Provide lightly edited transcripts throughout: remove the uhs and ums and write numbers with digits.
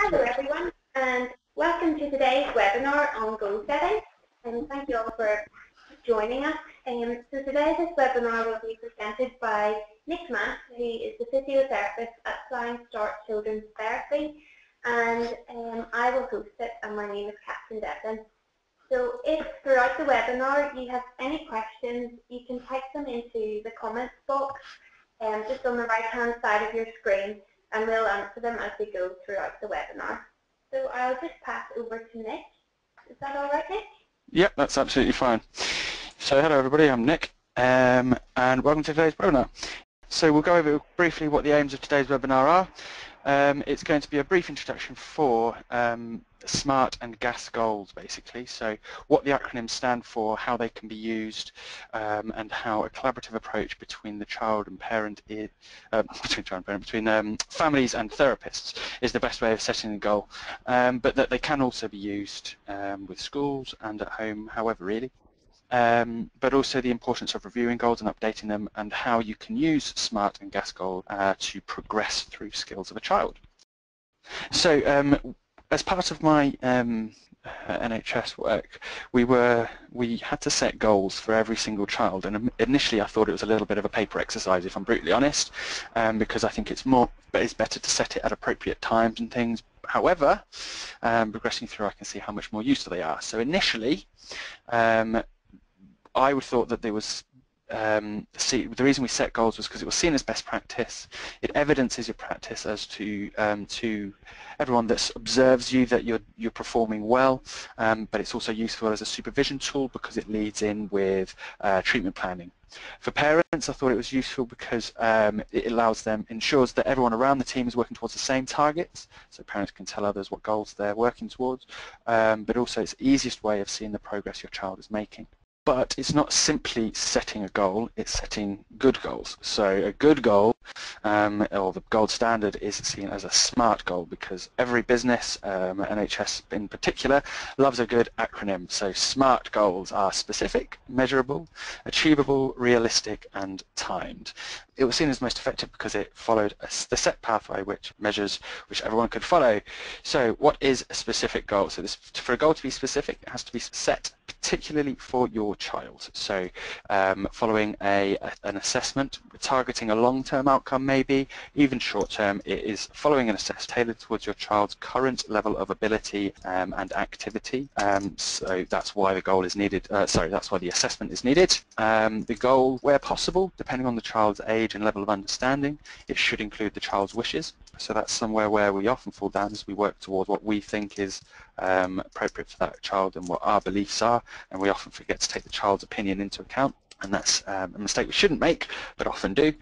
Hello everyone, and welcome to today's webinar on goal setting, and thank you all for joining us. So today this webinar will be presented by Nick Mant, who is the physiotherapist at SHART Children's Therapy, and I will host it, and my name is Kathryn Devlin. So if throughout the webinar you have any questions, you can type them into the comments box just on the right hand side of your screen, and we'll answer them as we go throughout the webinar. So I'll just pass over to Nick. Is that all right, Nick? Yep, that's absolutely fine. So hello everybody, I'm Nick, and welcome to today's webinar. So we'll go over briefly what the aims of today's webinar are. It's going to be a brief introduction for SMART and GAS goals, basically. So what the acronyms stand for, how they can be used, and how a collaborative approach between the child and parent is, between families and therapists is the best way of setting a goal. But that they can also be used with schools and at home, however, really. But also the importance of reviewing goals and updating them, and how you can use SMART and GAS goals to progress through skills of a child. So as part of my NHS work, we had to set goals for every single child, and initially I thought it was a little bit of a paper exercise, if I'm brutally honest, because I think it's better to set it at appropriate times and things. However, progressing through, I can see how much more useful they are. So initially, I would thought that there was the reason we set goals was because it was seen as best practice. It evidences your practice as to everyone that observes you that you're performing well, but it's also useful as a supervision tool because it leads in with treatment planning. For parents, I thought it was useful because it ensures that everyone around the team is working towards the same targets, so parents can tell others what goals they're working towards, but also it's the easiest way of seeing the progress your child is making. But it's not simply setting a goal, it's setting good goals. So a good goal, or the gold standard, is seen as a SMART goal, because every business, NHS in particular, loves a good acronym. So SMART goals are specific, measurable, achievable, realistic, and timed. It was seen as most effective because it followed the set pathway which everyone could follow. So what is a specific goal? So for a goal to be specific, it has to be set particularly for your child. So following an assessment, targeting a long-term outcome maybe, even short-term, it is following an assessment tailored towards your child's current level of ability and activity. So that's why the goal is needed, that's why the assessment is needed. The goal, where possible, depending on the child's age and level of understanding, it should include the child's wishes. So that's somewhere where we often fall down as we work towards what we think is appropriate for that child and what our beliefs are, and we often forget to take the child's opinion into account, and that's a mistake we shouldn't make but often do.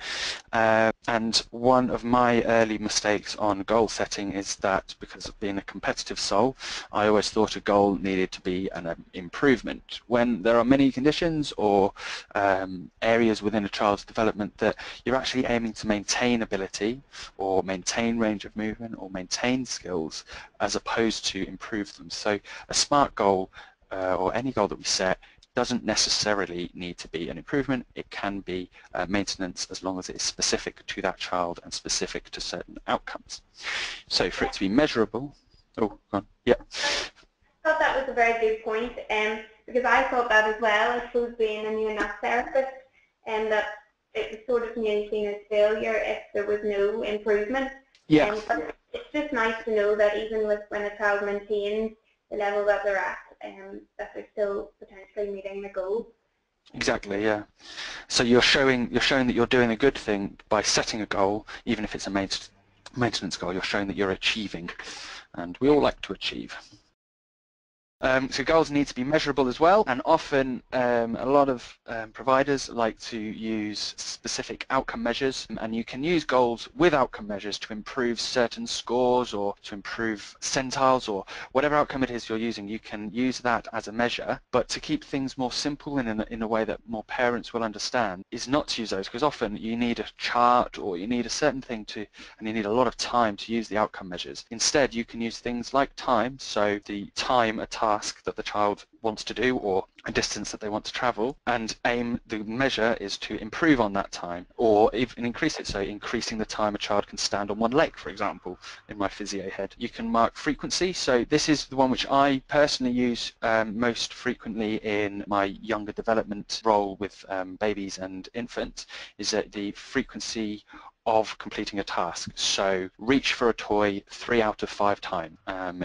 And one of my early mistakes on goal setting is that, because of being a competitive soul, I always thought a goal needed to be an improvement, when there are many conditions or areas within a child's development that you're actually aiming to maintain ability or maintain range of movement or maintain skills as opposed to improve them. So a SMART goal or any goal that we set doesn't necessarily need to be an improvement. It can be maintenance, as long as it is specific to that child and specific to certain outcomes. So for it to be measurable, oh, go on. Yeah. I thought that was a very good point, because I thought that as well. I suppose being a new enough therapist, and that it was sort of nearly seen as failure if there was no improvement. Yeah. But it's just nice to know that even when a child maintains the level that they're at, that they're still potentially meeting the goal. Exactly, yeah. So you're showing that you're doing a good thing by setting a goal, even if it's a maintenance goal. You're showing that you're achieving, and we all like to achieve. So goals need to be measurable as well, and often a lot of providers like to use specific outcome measures, and you can use goals with outcome measures to improve certain scores or to improve centiles or whatever outcome it is you're using. You can use that as a measure, but to keep things more simple and in a way that more parents will understand is not to use those, because often you need a chart or you need a certain thing and you need a lot of time to use the outcome measures. Instead, you can use things like time, so the time a task task that the child wants to do or a distance that they want to travel, and the measure is to improve on that time or even increase it, so increasing the time a child can stand on one leg, for example, in my physio head. You can mark frequency, so this is the one which I personally use most frequently in my younger development role with babies and infants, is that the frequency of completing a task. So reach for a toy 3 out of 5 times.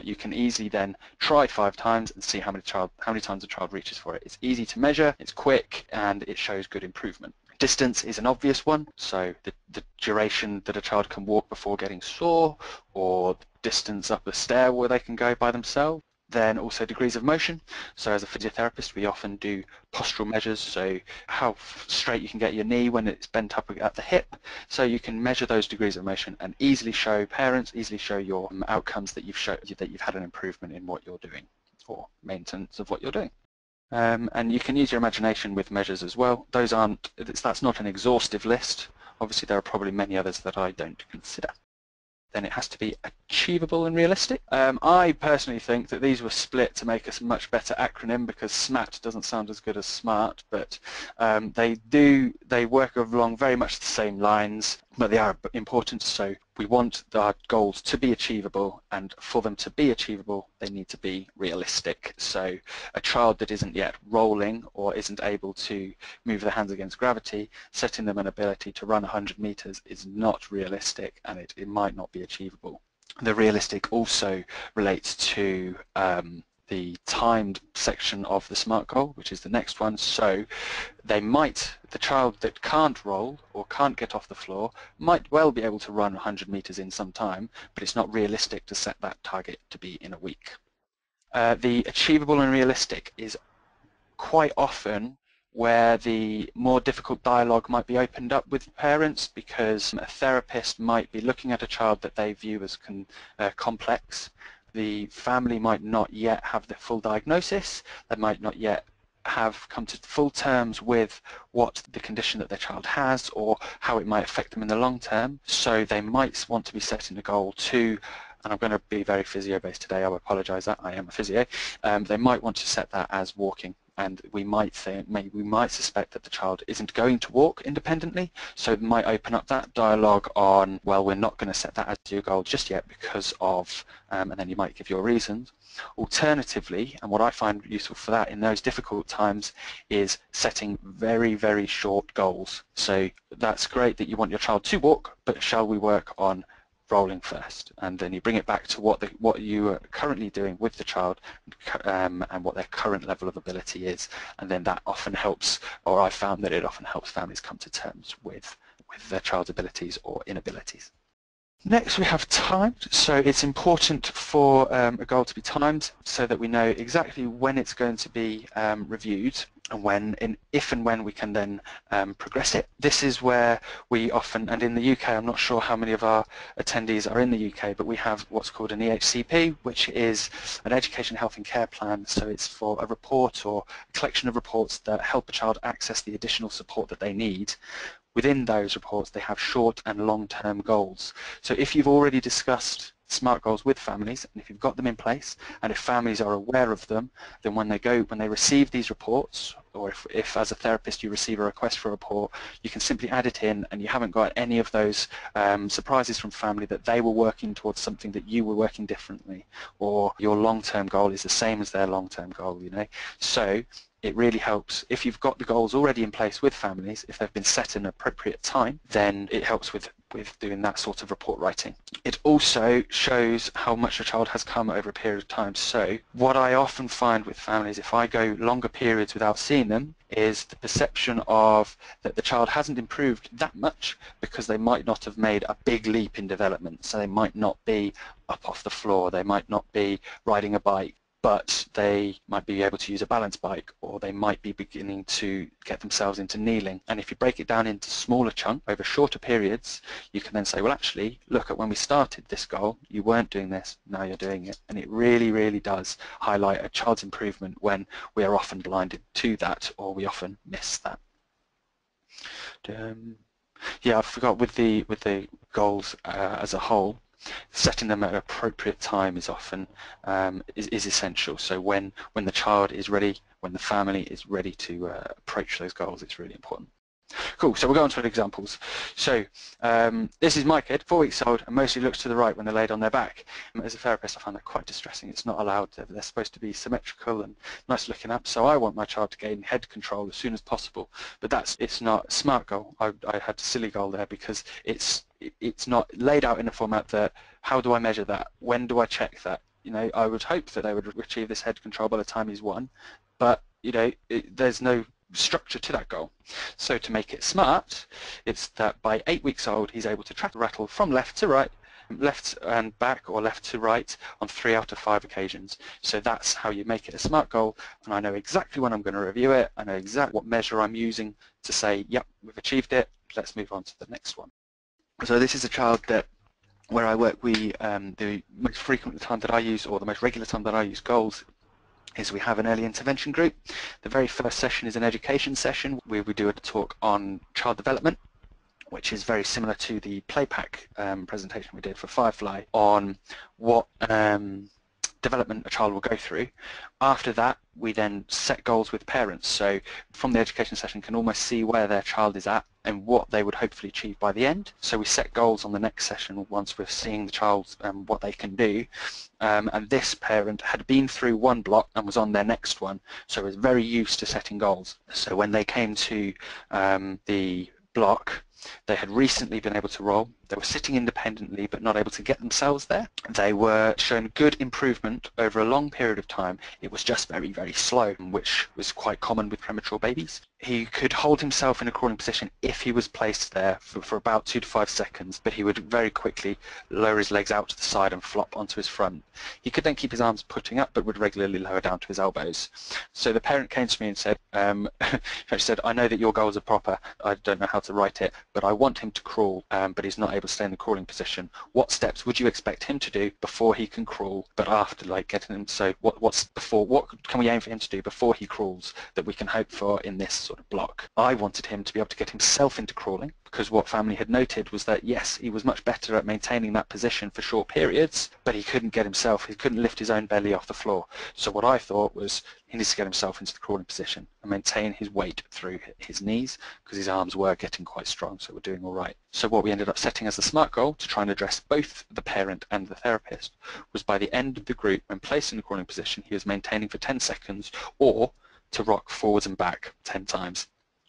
You can easily then try 5 times and see how many times a child reaches for it. It's easy to measure, it's quick, and it shows good improvement. Distance is an obvious one, so the duration that a child can walk before getting sore, or distance up the stair where they can go by themselves. Then also degrees of motion. So as a physiotherapist, we often do postural measures, so how straight you can get your knee when it's bent up at the hip. So you can measure those degrees of motion and easily show parents, easily show your outcomes that you've had an improvement in what you're doing or maintenance of what you're doing. And you can use your imagination with measures as well. That's not an exhaustive list. Obviously there are probably many others that I don't consider. Then it has to be achievable and realistic. I personally think that these were split to make us a much better acronym, because SMAT doesn't sound as good as SMART, but they work along very much the same lines, but they are important. So we want our goals to be achievable, and for them to be achievable, they need to be realistic. So a child that isn't yet rolling or isn't able to move their hands against gravity, setting them an ability to run 100 meters is not realistic, and it might not be achievable. The realistic also relates to the timed section of the SMART goal, which is the next one. So the child that can't roll or can't get off the floor might well be able to run 100 meters in some time, but it's not realistic to set that target to be in a week. The achievable and realistic is quite often where the more difficult dialogue might be opened up with parents, because a therapist might be looking at a child that they view as complex. The family might not yet have the full diagnosis, they might not yet have come to full terms with what the condition that their child has or how it might affect them in the long term. So they might want to be setting a goal to, and I'm going to be very physio-based today, I apologise that I am a physio, they might want to set that as walking. And we might suspect that the child isn't going to walk independently, so it might open up that dialogue on, well, we're not going to set that as your goal just yet because of, and then you might give your reasons. Alternatively, and what I find useful for that in those difficult times, is setting very, very short goals. So that's great that you want your child to walk, but shall we work on rolling first? And then you bring it back to what you are currently doing with the child and what their current level of ability is, and then that often helps, or I found that it often helps families come to terms with their child's abilities or inabilities. Next we have timed. So it's important for a goal to be timed so that we know exactly when it's going to be reviewed and if and when we can then progress it. This is where we often, and in the UK, I'm not sure how many of our attendees are in the UK, but we have what's called an EHCP, which is an Education, Health and Care Plan. So it's for a report or a collection of reports that help a child access the additional support that they need. Within those reports, they have short and long-term goals. So if you've already discussed SMART goals with families, and if you've got them in place, and if families are aware of them, then when they receive these reports, or if as a therapist you receive a request for a report, you can simply add it in, and you haven't got any of those surprises from family that they were working towards something that you were working differently, or your long-term goal is the same as their long-term goal, you know. So it really helps if you've got the goals already in place with families. If they've been set in an appropriate time, then it helps with doing that sort of report writing. It also shows how much a child has come over a period of time. So what I often find with families, if I go longer periods without seeing them, is the perception of that the child hasn't improved that much because they might not have made a big leap in development. So they might not be up off the floor, they might not be riding a bike, but they might be able to use a balance bike, or they might be beginning to get themselves into kneeling. And if you break it down into smaller chunks over shorter periods, you can then say, well, actually, look at when we started this goal, you weren't doing this, now you're doing it. And it really, really does highlight a child's improvement when we are often blinded to that, or we often miss that. Yeah, I forgot with the goals as a whole. setting them at an appropriate time is often is essential. So when the child is ready, when the family is ready to approach those goals, it's really important. Cool, so we'll go on to the examples. So this is my kid, 4 weeks old, and mostly looks to the right when they're laid on their back. As a therapist, I find that quite distressing. It's not allowed. They're supposed to be symmetrical and nice looking up, so I want my child to gain head control as soon as possible. But it's not a SMART goal. I had a silly goal there because it's not laid out in a format that, how do I measure that? When do I check that? You know, I would hope that they would achieve this head control by the time he's 1, but you know, there's no structure to that goal. So to make it SMART, it's that by 8 weeks old he's able to track the rattle from left to right, left and back, or left to right on 3 out of 5 occasions. So that's how you make it a SMART goal, and I know exactly when I'm going to review it. I know exactly what measure I'm using to say, yep, we've achieved it, let's move on to the next one. So this is a child that where I work, the most frequent time that I use, or the most regular time that I use goals, is we have an early intervention group. The very first session is an education session where we do a talk on child development, which is very similar to the play pack presentation we did for Firefly on what development a child will go through. After that, we then set goals with parents. So from the education session, can almost see where their child is at and what they would hopefully achieve by the end. So we set goals on the next session once we're seeing the child what they can do. And this parent had been through one block and was on their next one, so was very used to setting goals. So when they came to the block, they had recently been able to roll. They were sitting independently but not able to get themselves there. They were showing good improvement over a long period of time. It was just very, very slow, which was quite common with premature babies. He could hold himself in a crawling position if he was placed there for about 2 to 5 seconds, but he would very quickly lower his legs out to the side and flop onto his front. He could then keep his arms putting up but would regularly lower down to his elbows. So the parent came to me and said, she said, I know that your goals are proper, I don't know how to write it, but I want him to crawl, but he's not able to stay in the crawling position. What steps would you expect him to do before he can crawl, but after, like getting him, so what can we aim for him to do before he crawls that we can hope for in this sort of block? I wanted him to be able to get himself into crawling, because what family had noted was that yes, he was much better at maintaining that position for short periods, but he couldn't lift his own belly off the floor. So what I thought was he needs to get himself into the crawling position and maintain his weight through his knees, because his arms were getting quite strong, so we're doing all right. So what we ended up setting as the SMART goal, to try and address both the parent and the therapist, was by the end of the group, when placed in the crawling position, he was maintaining for 10 seconds or to rock forwards and back 10 times.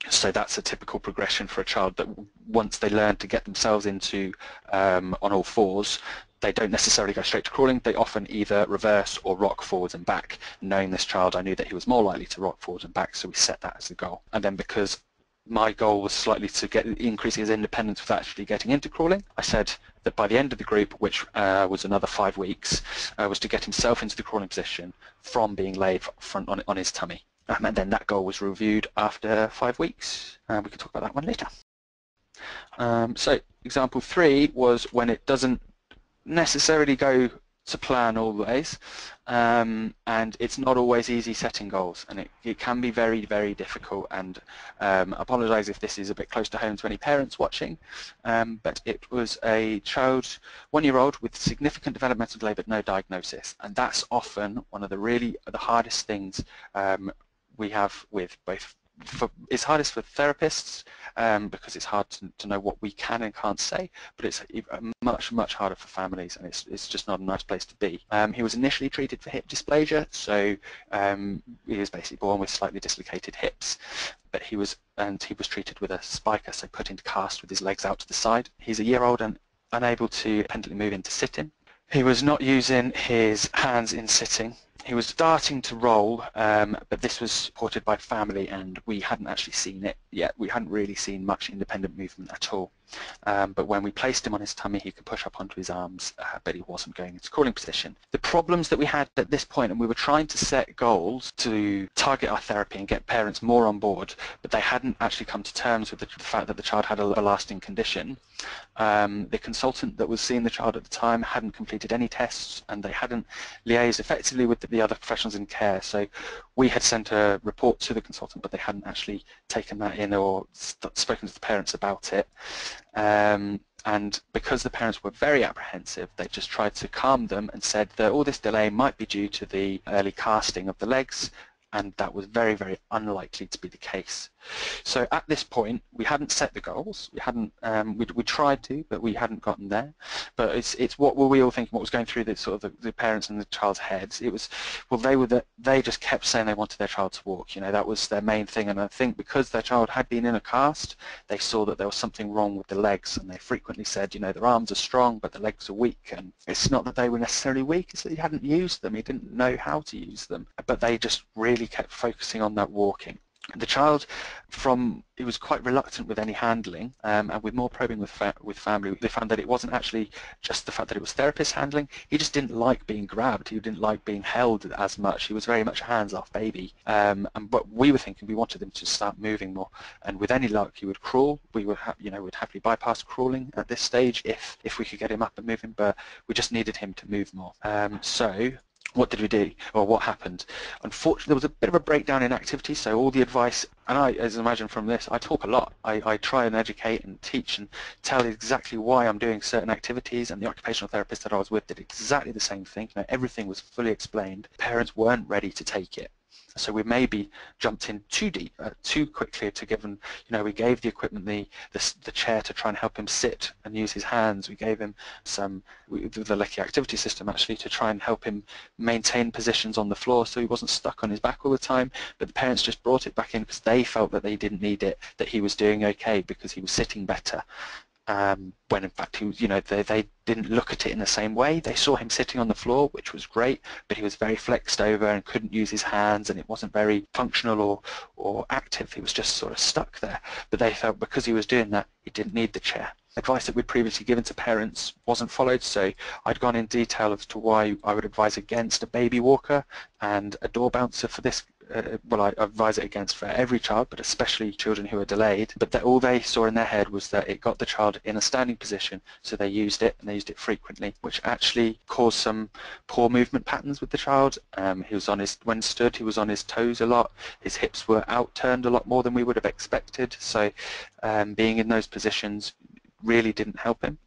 So that's a typical progression for a child, that once they learn to get themselves into on all fours, they don't necessarily go straight to crawling. They often either reverse or rock forwards and back. Knowing this child, I knew that he was more likely to rock forwards and back, so we set that as the goal. And then because my goal was slightly to increase his independence with actually getting into crawling, I said that by the end of the group, which was another 5 weeks, was to get himself into the crawling position from being laid front on his tummy. And then that goal was reviewed after 5 weeks. We can talk about that one later. So example 3 was when it doesn't necessarily go to plan always, and it's not always easy setting goals, and it can be very, very difficult, and I apologise if this is a bit close to home to any parents watching, but it was a child, 1-year-old, with significant developmental delay but no diagnosis, and that's often one of the hardest things we have with both. It's hardest for therapists because it's hard to know what we can and can't say, but it's much, much harder for families, and it's just not a nice place to be. He was initially treated for hip dysplasia, so he was basically born with slightly dislocated hips, but he was treated with a spiker, so put into cast with his legs out to the side. He's a year old and unable to independently move into sitting. He was not using his hands in sitting. He was starting to roll, but this was supported by family, and we hadn't actually seen it yet. We hadn't really seen much independent movement at all. But when we placed him on his tummy, he could push up onto his arms, but he wasn't going into crawling position. The problems that we had at this point, and we were trying to set goals to target our therapy and get parents more on board, but they hadn't actually come to terms with the fact that the child had a lasting condition. The consultant that was seeing the child at the time hadn't completed any tests, and they hadn't liaised effectively with the other professionals in care. So we had sent a report to the consultant, but they hadn't actually taken that in or spoken to the parents about it. And because the parents were very apprehensive, they just tried to calm them and said that all this delay might be due to the early casting of the legs, and that was very, very unlikely to be the case. So at this point, we hadn't set the goals. We hadn't. We tried to, but we hadn't gotten there. But it's what were we all thinking? What was going through the sort of the parents and the child's heads? It was, well, they just kept saying they wanted their child to walk. You know, that was their main thing. And I think because their child had been in a cast, they saw that there was something wrong with the legs, and they frequently said, you know, their arms are strong, but the legs are weak. And it's not that they were necessarily weak; it's that he hadn't used them. He didn't know how to use them. But they just really kept focusing on that walking. The child, he was quite reluctant with any handling, and with more probing with family, they found that it wasn't actually just the fact that it was therapist handling. He just didn't like being grabbed. He didn't like being held as much. He was very much a hands-off baby. But we were thinking we wanted him to start moving more, and with any luck, he would crawl. We would, would happily bypass crawling at this stage if we could get him up and moving. But we just needed him to move more. So what did we do, or what happened? Unfortunately, there was a bit of a breakdown in activity, so all the advice, and I, as you imagine from this, I talk a lot. I try and educate and teach and tell exactly why I'm doing certain activities, and the occupational therapist that I was with did exactly the same thing. You know, everything was fully explained. Parents weren't ready to take it. So we maybe jumped in too deep, too quickly to give him, we gave the equipment, the chair to try and help him sit and use his hands. We gave him the Lecky activity system actually to try and help him maintain positions on the floor so he wasn't stuck on his back all the time. But the parents just brought it back in because they felt that they didn't need it, that he was doing okay because he was sitting better. When in fact he was, they didn't look at it in the same way. They saw him sitting on the floor, which was great, but he was very flexed over and couldn't use his hands, and it wasn't very functional or active. He was just sort of stuck there. But they felt because he was doing that, he didn't need the chair. Advice that we'd previously given to parents wasn't followed, so I'd gone in detail as to why I would advise against a baby walker and a door bouncer for this. Well, I advise it against for every child, but especially children who are delayed. But all they saw in their head was that it got the child in a standing position, so they used it, and they used it frequently, which actually caused some poor movement patterns with the child. When stood, he was on his toes a lot. His hips were outturned a lot more than we would have expected. So being in those positions really didn't help him.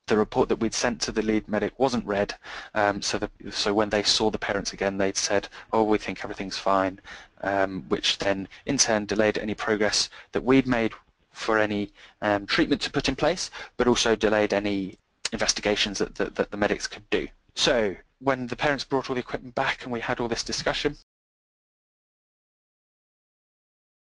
The report that we'd sent to the lead medic wasn't read, so when they saw the parents again, they'd said, oh, we think everything's fine, which then in turn delayed any progress that we'd made for any treatment to put in place, but also delayed any investigations that the medics could do. So when the parents brought all the equipment back and we had all this discussion,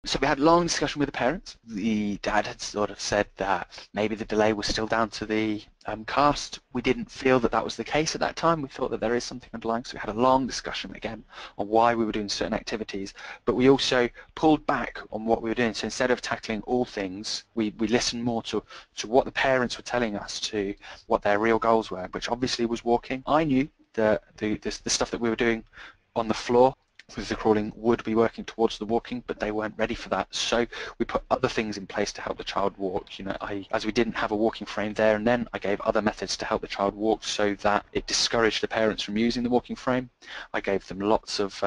so we had a long discussion with the parents. The dad had sort of said that maybe the delay was still down to the cast. We didn't feel that that was the case at that time. We thought that there is something underlying, so we had a long discussion again on why we were doing certain activities, but we also pulled back on what we were doing. So instead of tackling all things, we listened more to what the parents were telling us, to what their real goals were, which obviously was walking. I knew that the stuff that we were doing on the floor with the crawling would be working towards the walking, but they weren't ready for that. So we put other things in place to help the child walk. As we didn't have a walking frame there and then, I gave other methods to help the child walk so that it discouraged the parents from using the walking frame. I gave them lots of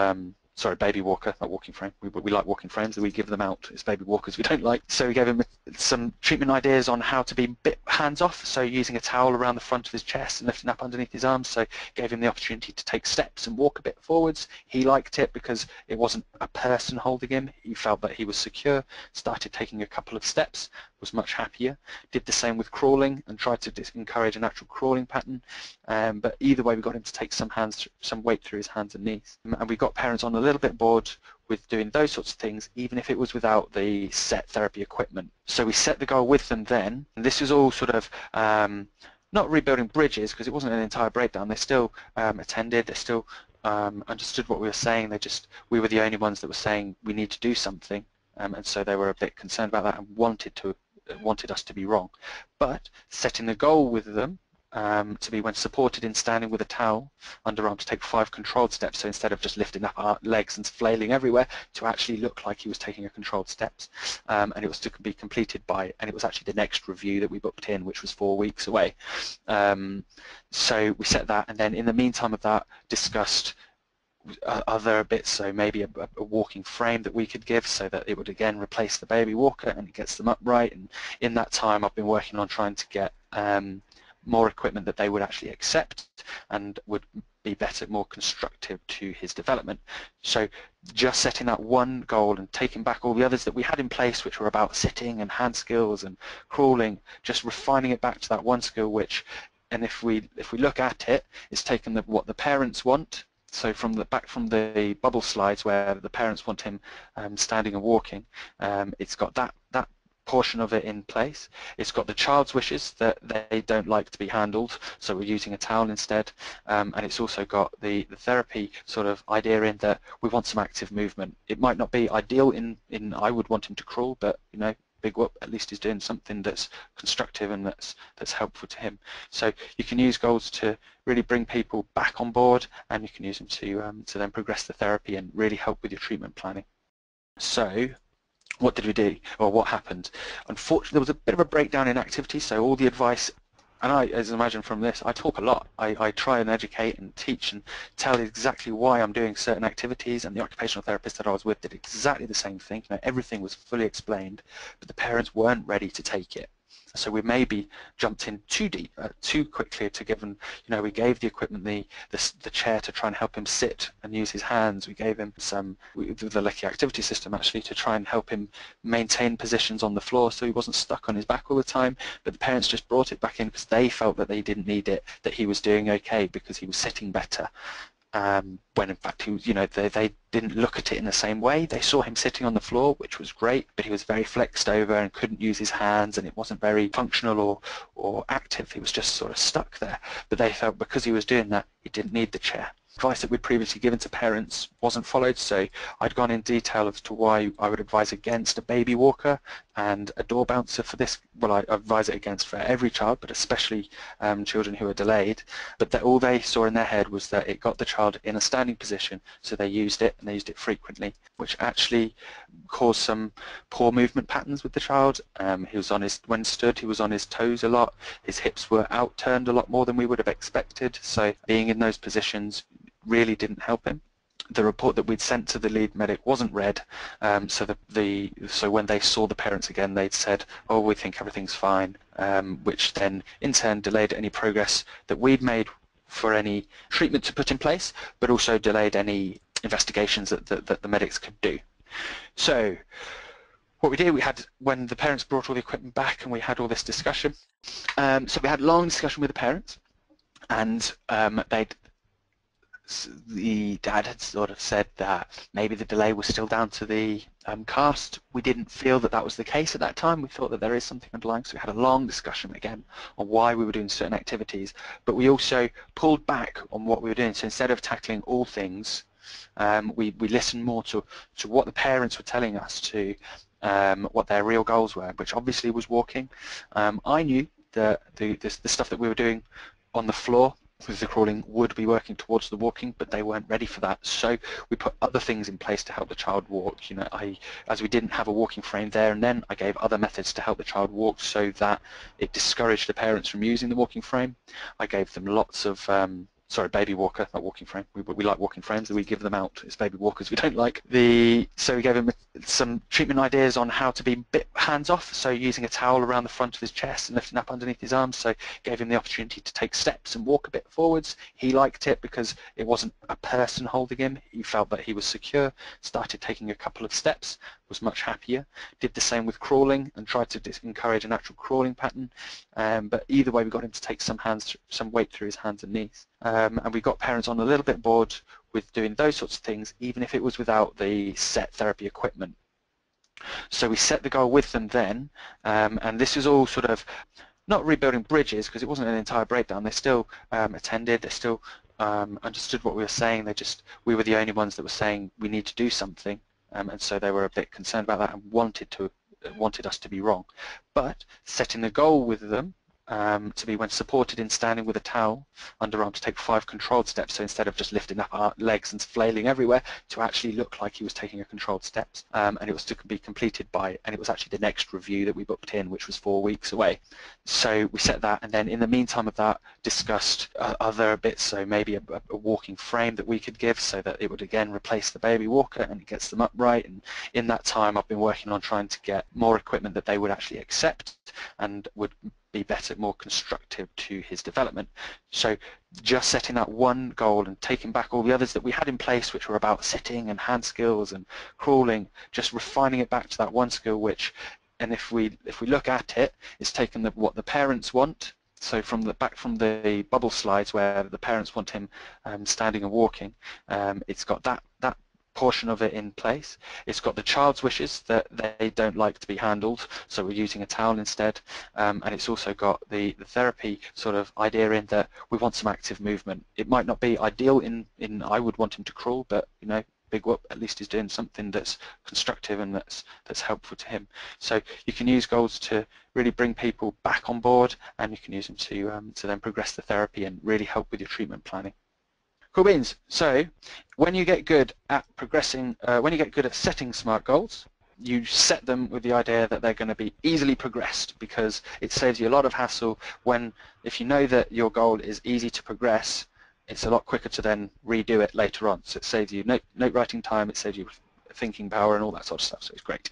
baby walker, not walking frame. We like walking frames, we give them out. It's baby walkers we don't like. So we gave him some treatment ideas on how to be a bit hands-off, so using a towel around the front of his chest and lifting up underneath his arms, so gave him the opportunity to take steps and walk a bit forwards. He liked it because it wasn't a person holding him. He felt that he was secure, started taking a couple of steps, was much happier. Did the same with crawling and tried to encourage a natural crawling pattern, but either way we got him to take some weight through his hands and knees. And we got parents on a little bit bored with doing those sorts of things, even if it was without the set therapy equipment. So we set the goal with them then, and this is all sort of not rebuilding bridges, because it wasn't an entire breakdown. They still attended, they still understood what we were saying. We were the only ones that were saying we need to do something, and so they were a bit concerned about that and wanted us to be wrong. But setting the goal with them to be, when supported in standing with a towel underarm, to take 5 controlled steps. So instead of just lifting up our legs and flailing everywhere, to actually look like he was taking a controlled steps. And it was to be completed and it was actually the next review that we booked in, which was 4 weeks away. So we set that, and then in the meantime of that, discussed other bits, so maybe a walking frame that we could give so that it would again replace the baby walker and it gets them upright. And in that time I've been working on trying to get more equipment that they would actually accept and would be better, more constructive to his development. So just setting that one goal and taking back all the others that we had in place, which were about sitting and hand skills and crawling, just refining it back to that one skill, which, and if we look at it, it's taken what the parents want. So back from the bubble slides where the parents want him standing and walking, it's got that portion of it in place. It's got the child's wishes that they don't like to be handled, so we're using a towel instead, and it's also got the therapy sort of idea in that we want some active movement. It might not be ideal in I would want him to crawl, but you know, big whoop, at least he's doing something that's constructive and that's helpful to him. So you can use goals to really bring people back on board, and you can use them to then progress the therapy and really help with your treatment planning. So what did we do, or what happened? Unfortunately, there was a bit of a breakdown in activity, so all the advice, and I, as you imagine from this, I talk a lot. I try and educate and teach and tell exactly why I'm doing certain activities, and the occupational therapist that I was with did exactly the same thing. You know, everything was fully explained, but the parents weren't ready to take it. So we maybe jumped in too deep, too quickly to give him, you know, we gave the equipment, the chair to try and help him sit and use his hands. We gave him the Lucky Activity System actually to try and help him maintain positions on the floor so he wasn't stuck on his back all the time. But the parents just brought it back in because they felt that they didn't need it, that he was doing okay because he was sitting better. When in fact he was, you know, they didn't look at it in the same way. They saw him sitting on the floor, which was great, but he was very flexed over and couldn't use his hands, and it wasn't very functional or active. He was just sort of stuck there. But they felt because he was doing that, he didn't need the chair. Advice that we'd previously given to parents wasn't followed, so I'd gone in detail as to why I would advise against a baby walker and a door bouncer for this. Well, I advise it against for every child, but especially children who are delayed. But that all they saw in their head was that it got the child in a standing position, so they used it, and they used it frequently, which actually caused some poor movement patterns with the child. He was when stood, he was on his toes a lot. His hips were outturned a lot more than we would have expected, so being in those positions really didn't help him. The report that we'd sent to the lead medic wasn't read, so when they saw the parents again, they'd said, "Oh, we think everything's fine," which then in turn delayed any progress that we'd made for any treatment to put in place, but also delayed any investigations that the medics could do. So what we did, when the parents brought all the equipment back and we had all this discussion, so we had a long discussion with the parents, and the dad had sort of said that maybe the delay was still down to the cast. We didn't feel that that was the case at that time. We thought that there is something underlying, so we had a long discussion again on why we were doing certain activities, but we also pulled back on what we were doing. So instead of tackling all things, we listened more to what the parents were telling us, to what their real goals were, which obviously was walking. I knew that the stuff that we were doing on the floor with the crawling would be working towards the walking, but they weren't ready for that. So we put other things in place to help the child walk. You know, as we didn't have a walking frame there and then, I gave other methods to help the child walk so that it discouraged the parents from using the walking frame. I gave them lots of baby walker, not walking frame. We like walking frames, and we give them out. It's baby walkers we don't like. So we gave him some treatment ideas on how to be a bit hands-off, so using a towel around the front of his chest and lifting up underneath his arms, so gave him the opportunity to take steps and walk a bit forwards. He liked it because it wasn't a person holding him. He felt that he was secure, started taking a couple of steps, was much happier. Did the same with crawling and tried to encourage a natural crawling pattern, but either way we got him to take some weight through his hands and knees. And we got parents on a little bit bored with doing those sorts of things, even if it was without the set therapy equipment. So we set the goal with them then, and this is all sort of not rebuilding bridges, because it wasn't an entire breakdown. They still attended, they still understood what we were saying. We were the only ones that were saying we need to do something, and so they were a bit concerned about that and wanted us to be wrong. But setting the goal with them to be when supported in standing with a towel underarm to take 5 controlled steps, so instead of just lifting up our legs and flailing everywhere, to actually look like he was taking a controlled steps, and it was to be completed and it was actually the next review that we booked in, which was 4 weeks away. So we set that, and then in the meantime of that discussed other bits, so maybe a walking frame that we could give so that it would again replace the baby walker and it gets them upright. And in that time I've been working on trying to get more equipment that they would actually accept and would be better, more constructive to his development. So just setting that one goal and taking back all the others that we had in place, which were about sitting and hand skills and crawling, just refining it back to that one skill, which, and if we look at it, it's taken what the parents want. So back from the bubble slides where the parents want him standing and walking, it's got that portion of it in place. It's got the child's wishes that they don't like to be handled, so we're using a towel instead, and it's also got the therapy sort of idea in that we want some active movement. It might not be ideal in I would want him to crawl, but you know, big whoop, at least he's doing something that's constructive and that's helpful to him. So you can use goals to really bring people back on board, and you can use them to then progress the therapy and really help with your treatment planning. Cool beans. So when you get good at progressing, when you get good at setting SMART goals, you set them with the idea that they're going to be easily progressed, because it saves you a lot of hassle if you know that your goal is easy to progress, it's a lot quicker to then redo it later on. So it saves you note writing time, it saves you thinking power and all that sort of stuff, so it's great.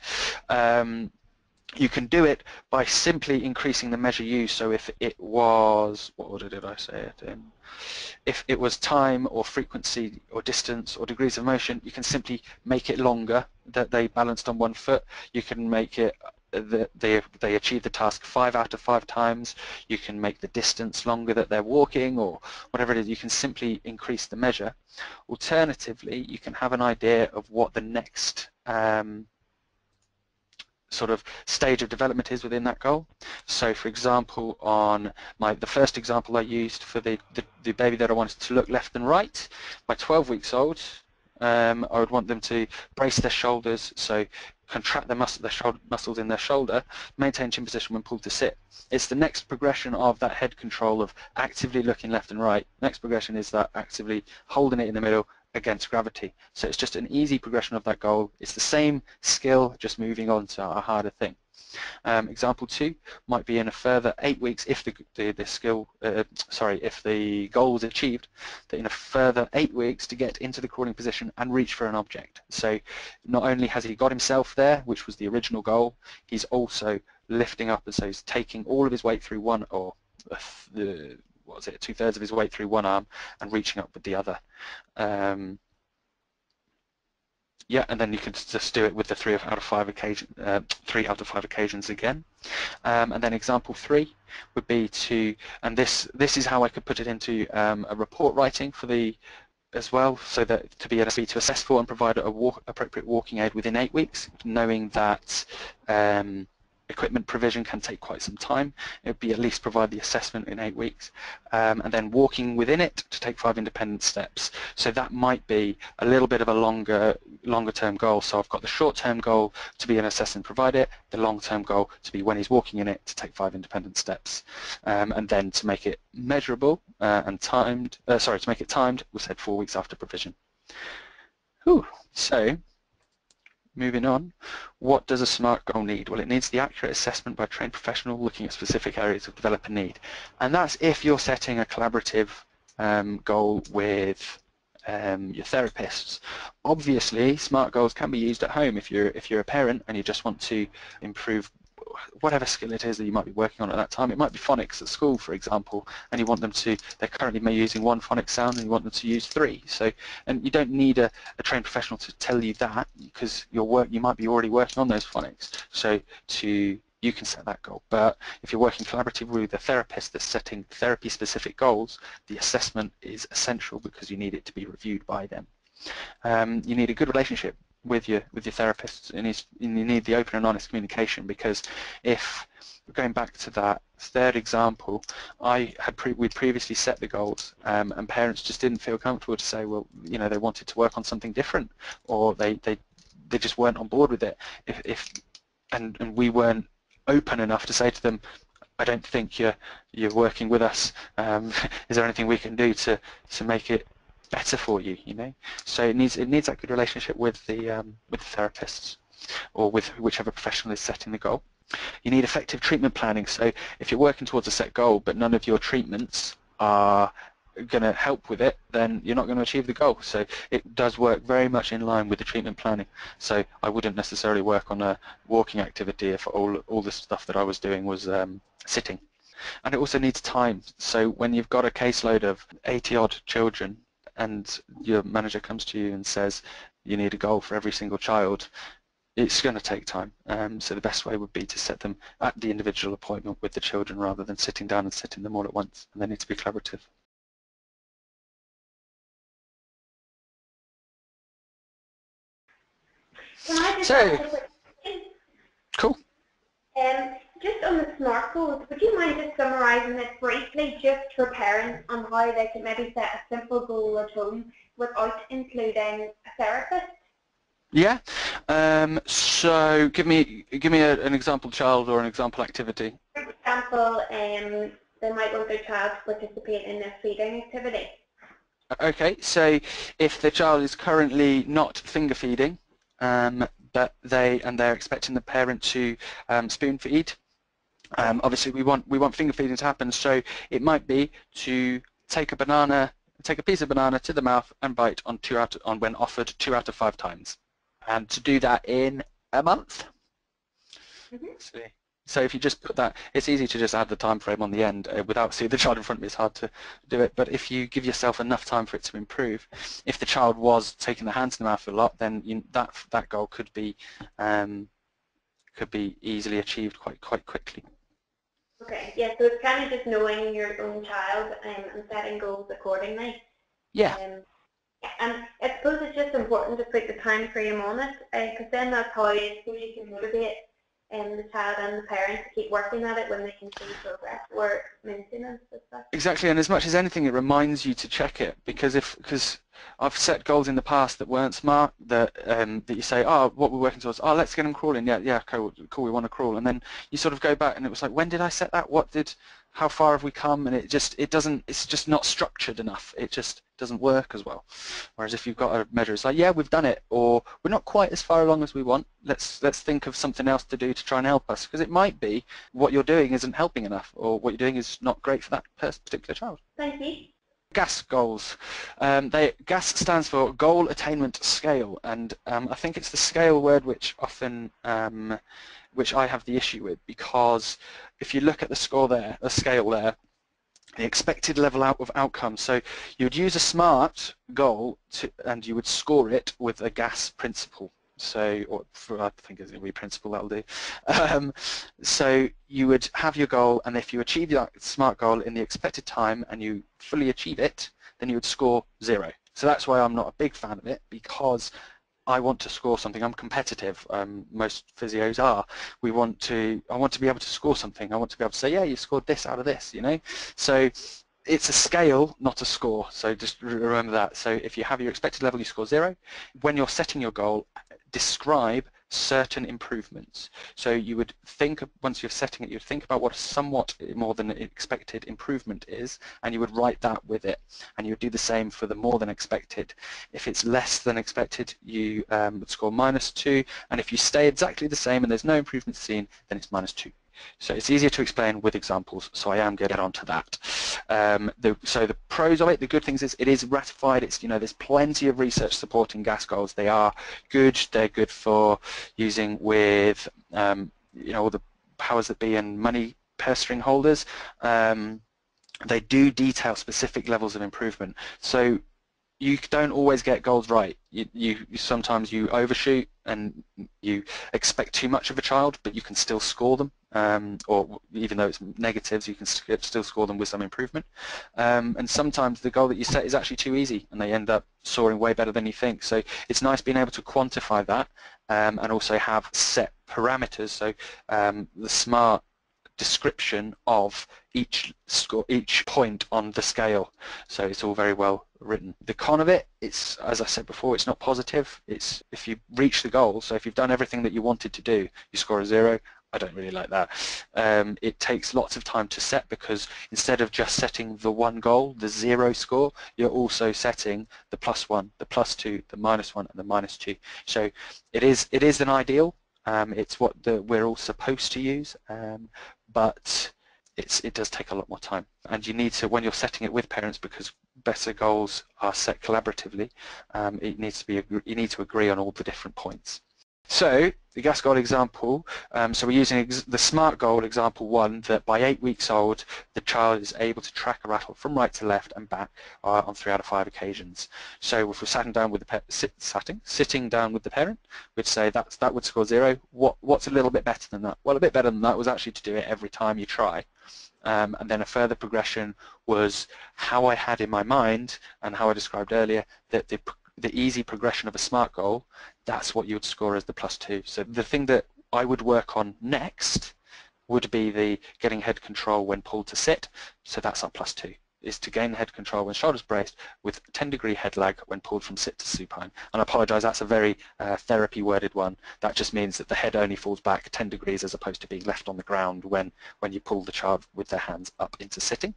You can do it by simply increasing the measure used. So if it was, what order did I say it in? If it was time or frequency or distance or degrees of motion, you can simply make it longer, that they balanced on one foot. You can make it that they achieve the task 5 out of 5 times. You can make the distance longer that they're walking, or whatever it is. You can simply increase the measure. Alternatively, you can have an idea of what the next sort of stage of development is within that goal. So for example, on the first example I used for the baby that I wanted to look left and right, by 12 weeks old, I would want them to brace their shoulders, so contract their muscles in their shoulder, maintain chin position when pulled to sit. It's the next progression of that head control of actively looking left and right. Next progression is that actively holding it in the middle against gravity. So it's just an easy progression of that goal. It's the same skill, just moving on to a harder thing. Example 2 might be in a further 8 weeks, if if the goal was achieved, that in a further 8 weeks to get into the crawling position and reach for an object. So not only has he got himself there, which was the original goal, he's also lifting up, and so he's taking all of his weight through one, or the 2/3 of his weight through one arm and reaching up with the other. Yeah, and then you can just do it with the 3 out of 5 occasions again. And then example 3 would be and this is how I could put it into a report writing for as well, so that to be able to assess for and provide appropriate walking aid within 8 weeks, knowing that equipment provision can take quite some time. It would be at least provide the assessment in 8 weeks, and then walking within it to take 5 independent steps. So that might be a little bit of a longer term goal. So I've got the short term goal to be an assess and provide it, the long term goal to be when he's walking in it to take 5 independent steps, and then to make it measurable and timed, to make it timed, we said 4 weeks after provision. Whew. So moving on, what does a SMART goal need? Well, it needs the accurate assessment by a trained professional looking at specific areas of developer need. And that's if you're setting a collaborative goal with your therapists. Obviously, SMART goals can be used at home if you're a parent and you just want to improve whatever skill it is that you might be working on at that time. It might be phonics at school, for example, and you want them to, they're currently using 1 phonics sound and you want them to use 3. So, and you don't need a trained professional to tell you that, because you might be already working on those phonics. So you can set that goal. But if you're working collaboratively with a therapist that's setting therapy-specific goals, the assessment is essential because you need it to be reviewed by them. You need a good relationship with your therapists, and you need the open and honest communication, because if going back to that third example, we'd previously set the goals, and parents just didn't feel comfortable to say, well, you know, they wanted to work on something different, or they just weren't on board with it. And we weren't open enough to say to them, I don't think you're working with us. Is there anything we can do to make it better for you? You know, so it needs that good relationship with the therapists, or with whichever professional is setting the goal. You need effective treatment planning. So if you're working towards a set goal, but none of your treatments are going to help with it, then you're not going to achieve the goal. So it does work very much in line with the treatment planning. So I wouldn't necessarily work on a walking activity if all the stuff that I was doing was sitting. and it also needs time. So when you've got a caseload of 80 odd children and your manager comes to you and says you need a goal for every single child, it's going to take time. So the best way would be to set them at the individual appointment with the children rather than sitting down and setting them all at once, and they need to be collaborative. Can I just ask a quick question? Cool. Just on the SMART goals, would you mind just summarising it briefly just for parents on how they can maybe set a simple goal at home without including a therapist? Yeah. So give me an example child or an example activity. For example, they might want their child to participate in a feeding activity. Okay, so if the child is currently not finger feeding, but they're expecting the parent to spoon feed, obviously we want finger feeding to happen. So it might be to take a piece of banana to the mouth and bite on when offered 2 out of 5 times, and to do that in a month. Mm-hmm. So if you just put that, it's easy to just add the time frame on the end without seeing the child in front of me. It's hard to do it, but if you give yourself enough time for it to improve, if the child was taking the hands in the mouth a lot, then that goal could be easily achieved quite quickly. Okay, yeah, so it's kind of just knowing your own child and setting goals accordingly. Yeah. And I suppose it's just important to put the time frame on it, because then that's how you can motivate the child and the parent to keep working at it when they can see progress or maintenance and stuff. Exactly, and as much as anything, it reminds you to check it, because I've set goals in the past that weren't SMART, that you say, oh, what we're working towards, oh, let's get them crawling, yeah, cool, we want to crawl, and then you sort of go back and it was like, when did I set that? How far have we come? And it's just not structured enough. It just doesn't work as well. Whereas if you've got a measure, it's like, yeah, we've done it, or we're not quite as far along as we want. Let's think of something else to do to try and help us, because it might be what you're doing isn't helping enough, or what you're doing is not great for that particular child. Thank you. GAS goals. GAS stands for Goal Attainment Scale, and I think it's the scale word which often which I have the issue with, because if you look at the scale there, the expected level of outcome, so you would use a SMART goal and you would score it with a GAS principle. So, I think it's a wee principle, that'll do. So you would have your goal, and if you achieve that SMART goal in the expected time and you fully achieve it, then you would score 0. So that's why I'm not a big fan of it, because I want to score something. I'm competitive. Most physios are. I want to be able to score something. I want to be able to say, yeah, you scored this out of this, you know. So it's a scale, not a score. So just remember that. So if you have your expected level, you score 0. When you're setting your goal, describe certain improvements. So you would think, once you're setting it, you'd think about what a somewhat more than expected improvement is, and you would write that with it. And you would do the same for the more than expected. If it's less than expected, you would score -2, and if you stay exactly the same and there's no improvement seen, then it's -2. So it's easier to explain with examples, so I am going to get onto that. So the pros of it, the good things is it is ratified. It's, there's plenty of research supporting GAS goals. They are good. They're good for using with all the powers that be and money purse string holders. They do detail specific levels of improvement. So you don't always get goals right. Sometimes you overshoot and you expect too much of a child, but you can still score them. Or even though it's negatives, you can still score them with some improvement. And sometimes the goal that you set is actually too easy, and they end up soaring way better than you think. So it's nice being able to quantify that and also have set parameters. So the SMART description of each point on the scale, so it's all very well written. The con of it, it's, as I said before, it's not positive. It's if you reach the goal, so if you've done everything that you wanted to do, you score a 0. I don't really like that. It takes lots of time to set, because instead of just setting the one goal, the 0 score, you're also setting the +1, the +2, the -1, and the -2. So it is an ideal. It's what we're all supposed to use, but it does take a lot more time, and you need to, when you're setting it with parents, because better goals are set collaboratively, you need to agree on all the different points. So the gas goal example, so we're using the SMART goal example 1, that by 8 weeks old the child is able to track a rattle from right to left and back on 3 out of 5 occasions. So if we're sitting down with the parent, we'd say that would score 0. What's a little bit better than that? Well, a bit better than that was actually to do it every time you try. And then a further progression was how I had in my mind, and how I described earlier, that the easy progression of a SMART goal, that's what you would score as the +2. So the thing that I would work on next would be the getting head control when pulled to sit. So that's our +2, is to gain head control when shoulders braced with 10-degree head lag when pulled from sit to supine. And I apologise, that's a very therapy worded one. That just means that the head only falls back 10 degrees as opposed to being left on the ground when you pull the child with their hands up into sitting.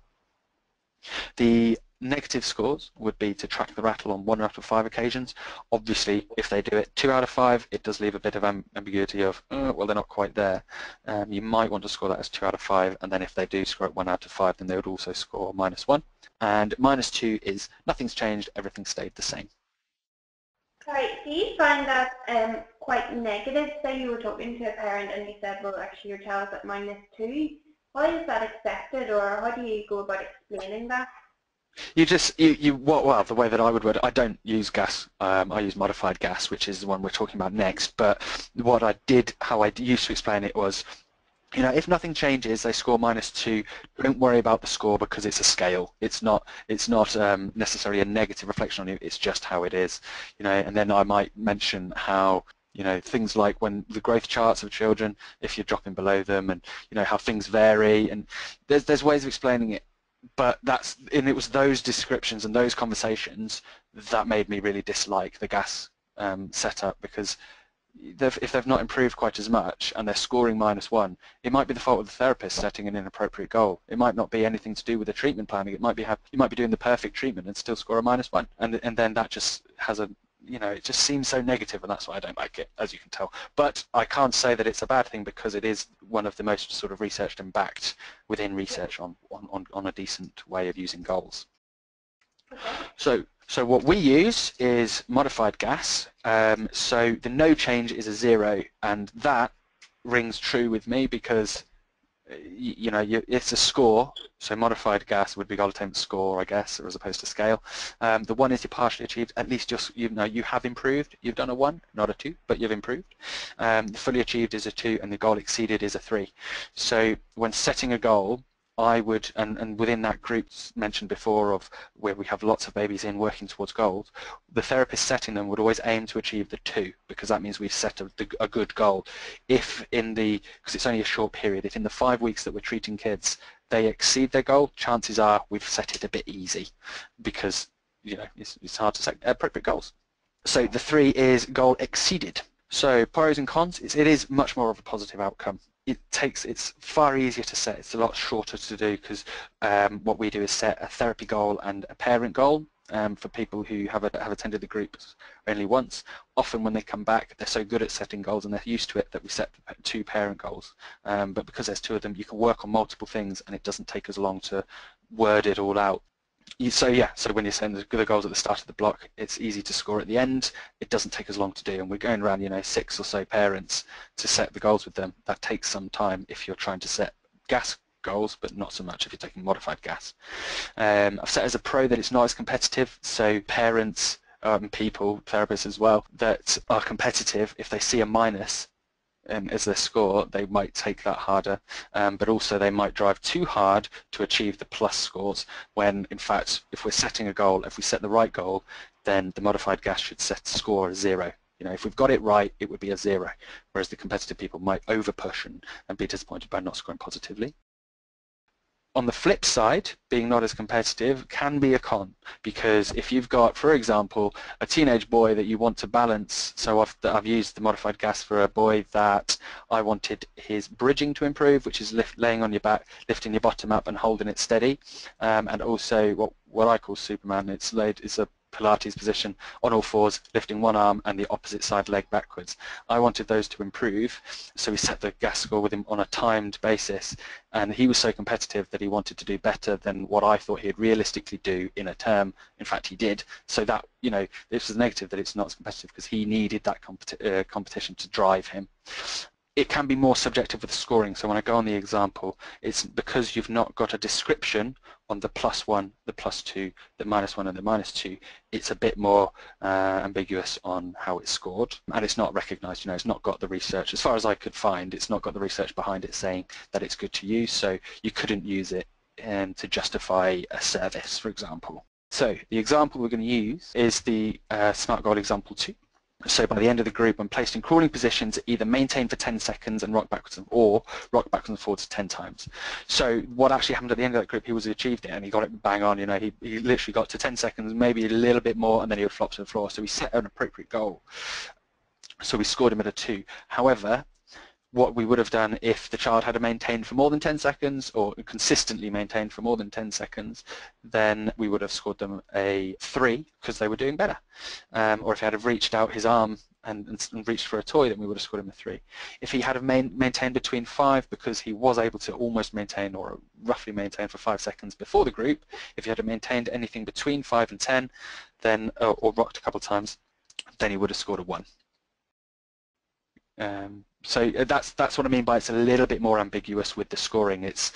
The negative scores would be to track the rattle on 1 out of 5 occasions. Obviously, if they do it 2 out of 5, it does leave a bit of ambiguity of, well, they're not quite there. You might want to score that as 2 out of 5, and then if they do score it 1 out of 5, then they would also score -1. And -2 is nothing's changed, everything stayed the same. Sorry, do you find that quite negative? Say you were talking to a parent and you said, well, actually your child's at -2. Why is that expected, or how do you go about explaining that? Well, the way that I would word it, I don't use gas. I use modified gas, which is the one we're talking about next. But how I used to explain it was, if nothing changes, they score -2. Don't worry about the score because it's a scale. It's not necessarily a negative reflection on you. It's just how it is. And then I might mention how, things like when the growth charts of children, if you're dropping below them, and how things vary, and there's ways of explaining it. But it was those descriptions and those conversations that made me really dislike the gas setup, because if they've not improved quite as much and they're scoring -1, it might be the fault of the therapist setting an inappropriate goal. It might not be anything to do with the treatment planning. It might be you might be doing the perfect treatment and still score a -1, and then that just has it just seems so negative, and that's why I don't like it, as you can tell. But I can't say that it's a bad thing, because it is one of the most sort of researched and backed within research on a decent way of using goals. Okay. So what we use is modified gas. So the no change is a 0, and that rings true with me because it's a score. So modified gas would be goal attainment score, I guess, as opposed to scale. The 1 is you partially achieved. At least you have improved. You've done a 1, not a 2, but you've improved. The fully achieved is a 2, and the goal exceeded is a 3. So when setting a goal, I would, and within that group mentioned before of where we have lots of babies in working towards goals, the therapist setting them would always aim to achieve the 2, because that means we've set a good goal. Because it's only a short period, if in the 5 weeks that we're treating kids they exceed their goal, chances are we've set it a bit easy, because it's hard to set appropriate goals. So the 3 is goal exceeded. So pros and cons, it is much more of a positive outcome. It's far easier to set. It's a lot shorter to do, because what we do is set a therapy goal and a parent goal for people who have attended the groups only once. Often when they come back, they're so good at setting goals and they're used to it that we set 2 parent goals. But because there's 2 of them, you can work on multiple things, and it doesn't take as long to word it all out. So when you're saying the goals at the start of the block, it's easy to score at the end. It doesn't take as long to do, and we're going around 6 or so parents to set the goals with them. That takes some time if you're trying to set gas goals, but not so much if you're taking modified gas. I've set as a pro that it's not as competitive, so parents, people, therapists as well, that are competitive, if they see a minus as their score, they might take that harder, but also they might drive too hard to achieve the plus scores, when in fact if we're setting a goal, if we set the right goal, then the modified gas should set score as 0. If we've got it right, it would be a 0, whereas the competitive people might over push and be disappointed by not scoring positively. On the flip side, being not as competitive can be a con, because if you've got, for example, a teenage boy that you want to balance, so I've used the modified gas for a boy that I wanted his bridging to improve, which is laying on your back, lifting your bottom up and holding it steady, and also what I call Superman. It's a Pilates position on all fours, lifting one arm and the opposite side leg backwards. I wanted those to improve, so we set the GAS score with him on a timed basis, and he was so competitive that he wanted to do better than what I thought he'd realistically do in a term. In fact, he did. So that, you know, this was negative that it's not as competitive because he needed that competition to drive him. It can be more subjective with the scoring, so when I go on the example, it's because you've not got a description on the +1, the +2, the -1 and the -2, it's a bit more ambiguous on how it's scored, and it's not recognised, you know, it's not got the research, as far as I could find, it's not got the research behind it saying that it's good to use, so you couldn't use it to justify a service, for example. So the example we're going to use is the SMART goal example 2. So by the end of the group, when placed in crawling positions, either maintain for 10 seconds and rock backwards or rock backwards and forwards 10 times. So what actually happened at the end of that group, he was achieved it and he got it bang on, you know, he literally got to 10 seconds, maybe a little bit more, and then he would flop to the floor. So we set an appropriate goal. So we scored him at a 2. However, what we would have done if the child had maintained for more than 10 seconds or consistently maintained for more than 10 seconds, then we would have scored them a 3 because they were doing better. Or if he had have reached out his arm and reached for a toy, then we would have scored him a 3. If he had have maintained between 5 because he was able to almost maintain or roughly maintain for 5 seconds before the group, if he had maintained anything between 5 and 10, then or rocked a couple of times, then he would have scored a 1. So that's what I mean by it's a little bit more ambiguous with the scoring. It's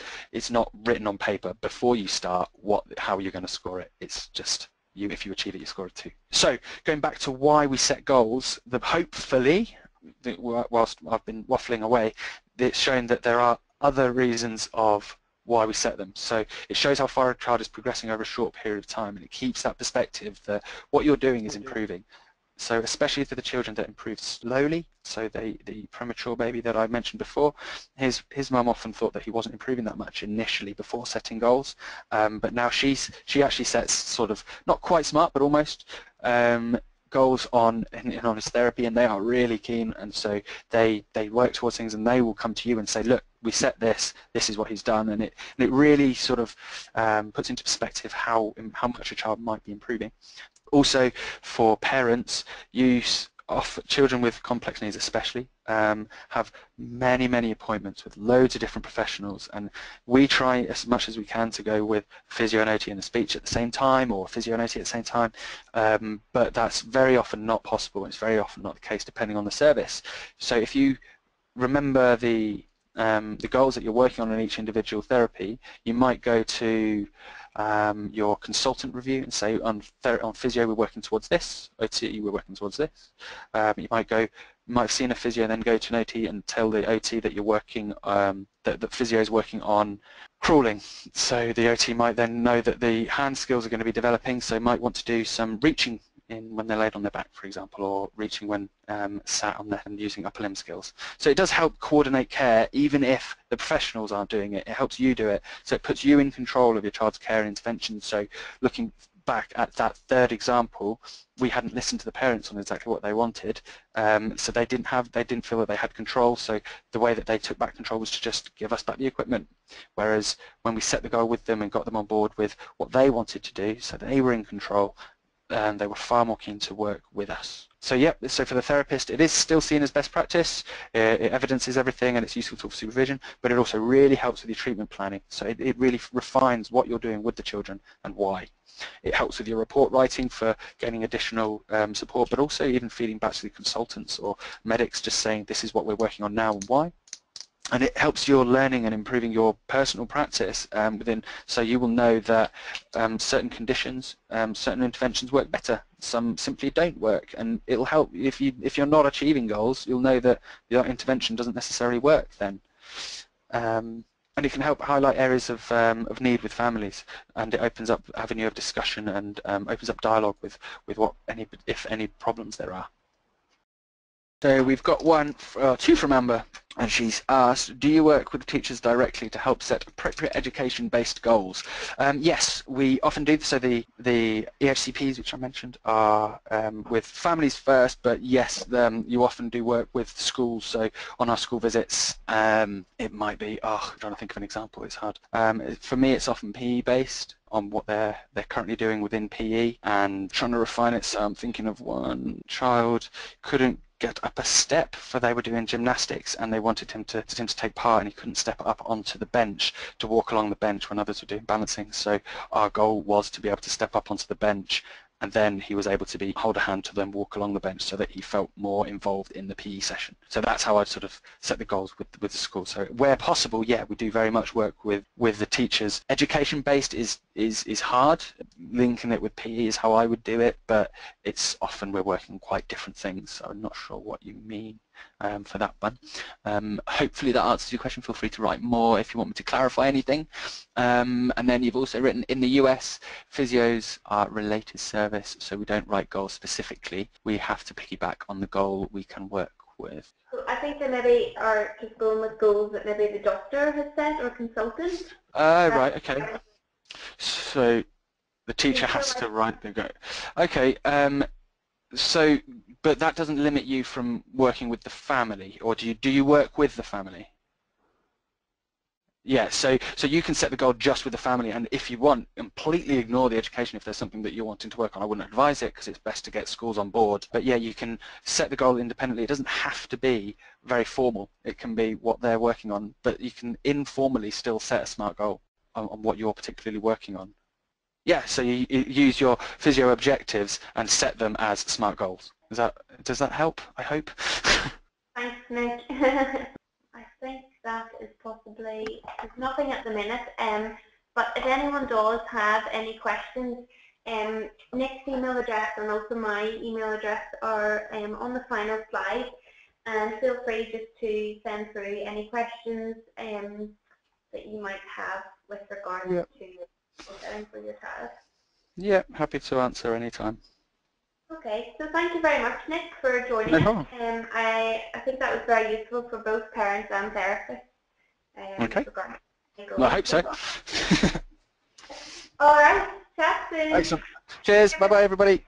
not written on paper before you start how you're going to score it. It's just if you achieve it, you score a 2. So going back to why we set goals, hopefully, whilst I've been waffling away, it's shown that there are other reasons of why we set them. So it shows how far a child is progressing over a short period of time, and it keeps that perspective that what you're doing is improving. So especially for the children that improve slowly, so the premature baby that I mentioned before, his mum often thought that he wasn't improving that much initially before setting goals, but now she actually sets sort of, not quite SMART, but almost, goals on his therapy, and they are really keen, and so they work towards things, and they will come to you and say, look, we set this is what he's done, and it really sort of puts into perspective how much a child might be improving. Also, for parents, children with complex needs especially have many appointments with loads of different professionals, and we try as much as we can to go with physio and OT and the speech at the same time, or physio and OT at the same time, but that's very often not possible. It's very often not the case depending on the service. So if you remember the goals that you're working on in each individual therapy, you might go to your consultant review and say on physio we're working towards this, OT we're working towards this. You might have seen a physio and then go to an OT and tell the OT that you're working, that the physio is working on crawling. So the OT might then know that the hand skills are going to be developing, so might want to do some reaching when they're laid on their back, for example, or reaching when sat on there and using upper limb skills. So it does help coordinate care, even if the professionals aren't doing it. It helps you do it, so it puts you in control of your child's care and intervention. So looking back at that third example, we hadn't listened to the parents on exactly what they wanted, so they didn't feel that they had control. So the way that they took back control was to just give us back the equipment. Whereas when we set the goal with them and got them on board with what they wanted to do, so they were in control, they were far more keen to work with us. So yep, so for the therapist, it is still seen as best practice. It evidences everything, and it's useful tool for supervision, but it also really helps with your treatment planning. So it really refines what you're doing with the children and why. It helps with your report writing for getting additional support, but also even feeding back to the consultants or medics, just saying this is what we're working on now and why. And it helps your learning and improving your personal practice so you will know that certain conditions, certain interventions work better. Some simply don't work, and it'll help if you're not achieving goals. You'll know that your intervention doesn't necessarily work then. And it can help highlight areas of need with families, and it opens up avenue of discussion and opens up dialogue with if any problems there are. So we've got two from Amber. And she's asked, do you work with teachers directly to help set appropriate education-based goals? Yes, we often do. So the EHCPs, which I mentioned, are with families first, but yes, you often do work with schools. So on our school visits, it might be, I'm trying to think of an example, it's hard. For me, it's often PE-based on what they're currently doing within PE and trying to refine it. So I'm thinking of one child couldn't get up a step, for they were doing gymnastics and they wanted him to take part, and he couldn't step up onto the bench to walk along the bench when others were doing balancing. So our goal was to be able to step up onto the bench, and then he was able to hold a hand to them, walk along the bench, so that he felt more involved in the PE session. So that's how I sort of set the goals with the school. So where possible, yeah, we do very much work with the teachers. Education-based is hard. Linking it with PE is how I would do it, but it's often we're working on quite different things. So I'm not sure what you mean for that one. Hopefully that answers your question. Feel free to write more if you want me to clarify anything. And then you've also written, in the US, physios are related service, so we don't write goals specifically. We have to piggyback on the goal we can work with. So I think they maybe are just going with goals that maybe the doctor has set or consultant. Right, okay. So the teacher has to write the goal. Okay, so, but that doesn't limit you from working with the family, or do you work with the family? Yeah, so you can set the goal just with the family, and if you want, completely ignore the education if there's something that you're wanting to work on. I wouldn't advise it because it's best to get schools on board. But yeah, you can set the goal independently. It doesn't have to be very formal. It can be what they're working on, but you can informally still set a SMART goal on what you're particularly working on. Yeah, so you use your physio objectives and set them as SMART goals. Does that help, I hope? Thanks, Nick. I think that is possibly, there's nothing at the minute, but if anyone does have any questions, Nick's email address and also my email address are on the final slide, and feel free just to send through any questions that you might have with regards to setting for your child. Yeah, happy to answer anytime. Okay, so thank you very much, Nick, for joining us. I think that was very useful for both parents and therapists. Okay. Well, I hope so. All right, chat soon. Excellent. Cheers. Bye-bye, everybody.